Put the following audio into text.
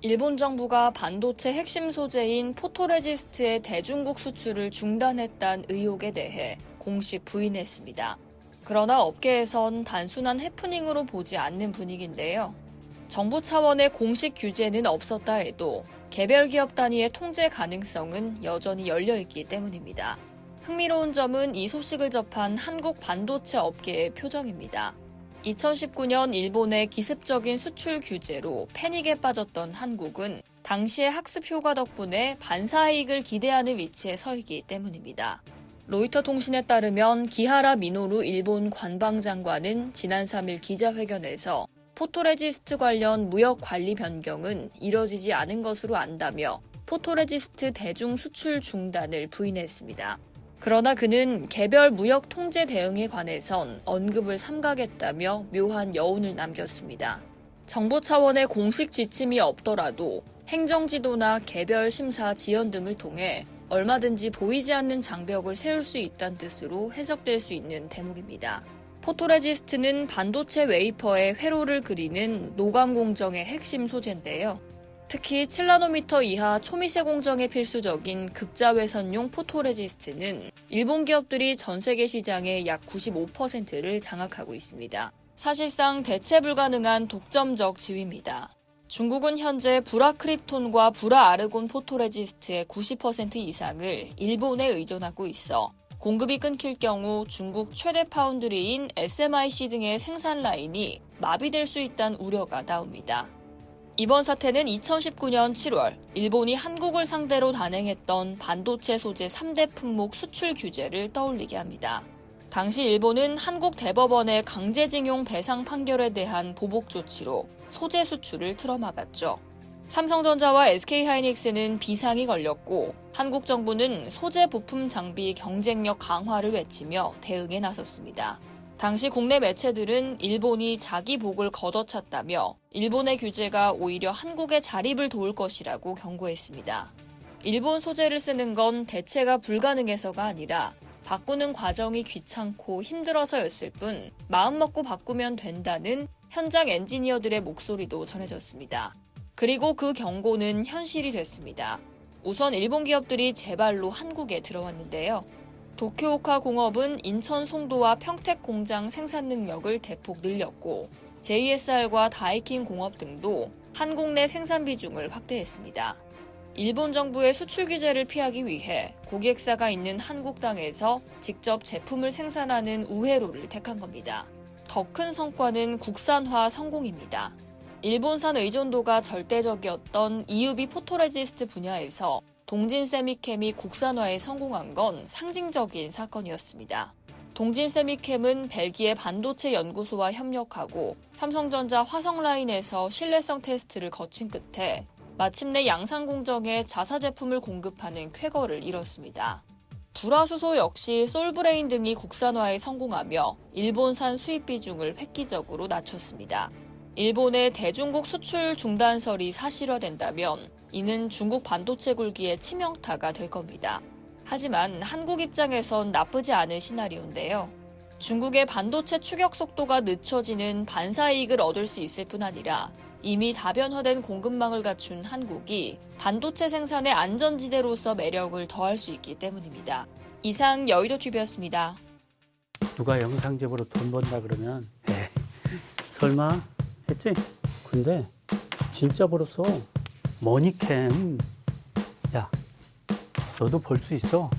일본 정부가 반도체 핵심 소재인 포토레지스트의 대중국 수출을 중단했다는 의혹에 대해 공식 부인했습니다. 그러나 업계에선 단순한 해프닝으로 보지 않는 분위기인데요. 정부 차원의 공식 규제는 없었다 해도 개별 기업 단위의 통제 가능성은 여전히 열려있기 때문입니다. 흥미로운 점은 이 소식을 접한 한국 반도체 업계의 표정입니다. 2019년 일본의 기습적인 수출 규제로 패닉에 빠졌던 한국은 당시의 학습 효과 덕분에 반사이익을 기대하는 위치에 서 있기 때문입니다. 로이터 통신에 따르면 기하라 미노루 일본 관방장관은 지난 3일 기자회견에서 포토레지스트 관련 무역 관리 변경은 이뤄지지 않은 것으로 안다며 포토레지스트 대중 수출 중단을 부인했습니다. 그러나 그는 개별 무역 통제 대응에 관해선 언급을 삼가겠다며 묘한 여운을 남겼습니다. 정부 차원의 공식 지침이 없더라도 행정지도나 개별 심사 지연 등을 통해 얼마든지 보이지 않는 장벽을 세울 수 있다는 뜻으로 해석될 수 있는 대목입니다. 포토레지스트는 반도체 웨이퍼에 회로를 그리는 노광 공정의 핵심 소재인데요. 특히 7나노미터 이하 초미세 공정에 필수적인 극자외선용 포토레지스트는 일본 기업들이 전 세계 시장의 약 95%를 장악하고 있습니다. 사실상 대체 불가능한 독점적 지위입니다. 중국은 현재 브라크립톤과 브라아르곤 포토레지스트의 90% 이상을 일본에 의존하고 있어 공급이 끊길 경우 중국 최대 파운드리인 SMIC 등의 생산 라인이 마비될 수 있다는 우려가 나옵니다. 이번 사태는 2019년 7월 일본이 한국을 상대로 단행했던 반도체 소재 3대 품목 수출 규제를 떠올리게 합니다. 당시 일본은 한국 대법원의 강제징용 배상 판결에 대한 보복 조치로 소재 수출을 틀어막았죠. 삼성전자와 SK하이닉스는 비상이 걸렸고 한국 정부는 소재 부품 장비 경쟁력 강화를 외치며 대응에 나섰습니다. 당시 국내 매체들은 일본이 자기 복을 걷어찼다며 일본의 규제가 오히려 한국의 자립을 도울 것이라고 경고했습니다. 일본 소재를 쓰는 건 대체가 불가능해서가 아니라 바꾸는 과정이 귀찮고 힘들어서였을 뿐 마음먹고 바꾸면 된다는 현장 엔지니어들의 목소리도 전해졌습니다. 그리고 그 경고는 현실이 됐습니다. 우선 일본 기업들이 제발로 한국에 들어왔는데요. 도쿄오카 공업은 인천 송도와 평택 공장 생산 능력을 대폭 늘렸고 JSR과 다이킨 공업 등도 한국 내 생산 비중을 확대했습니다. 일본 정부의 수출 규제를 피하기 위해 고객사가 있는 한국 땅에서 직접 제품을 생산하는 우회로를 택한 겁니다. 더 큰 성과는 국산화 성공입니다. 일본산 의존도가 절대적이었던 EUV 포토레지스트 분야에서 동진 세미캠이 국산화에 성공한 건 상징적인 사건이었습니다. 동진 세미캠은 벨기에 반도체 연구소와 협력하고 삼성전자 화성 라인에서 신뢰성 테스트를 거친 끝에 마침내 양산 공정에 자사 제품을 공급하는 쾌거를 이뤘습니다. 불화수소 역시 솔브레인 등이 국산화에 성공하며 일본산 수입 비중을 획기적으로 낮췄습니다. 일본의 대중국 수출 중단설이 사실화된다면 이는 중국 반도체 굴기의 치명타가 될 겁니다. 하지만 한국 입장에선 나쁘지 않은 시나리오인데요. 중국의 반도체 추격 속도가 늦춰지는 반사이익을 얻을 수 있을 뿐 아니라 이미 다변화된 공급망을 갖춘 한국이 반도체 생산의 안전지대로서 매력을 더할 수 있기 때문입니다. 이상 여의도TV였습니다. 누가 영상 제보로 돈 번다 그러면 설마 했지? 근데 진짜 벌었어. 머니캠. 야, 너도 벌 수 있어.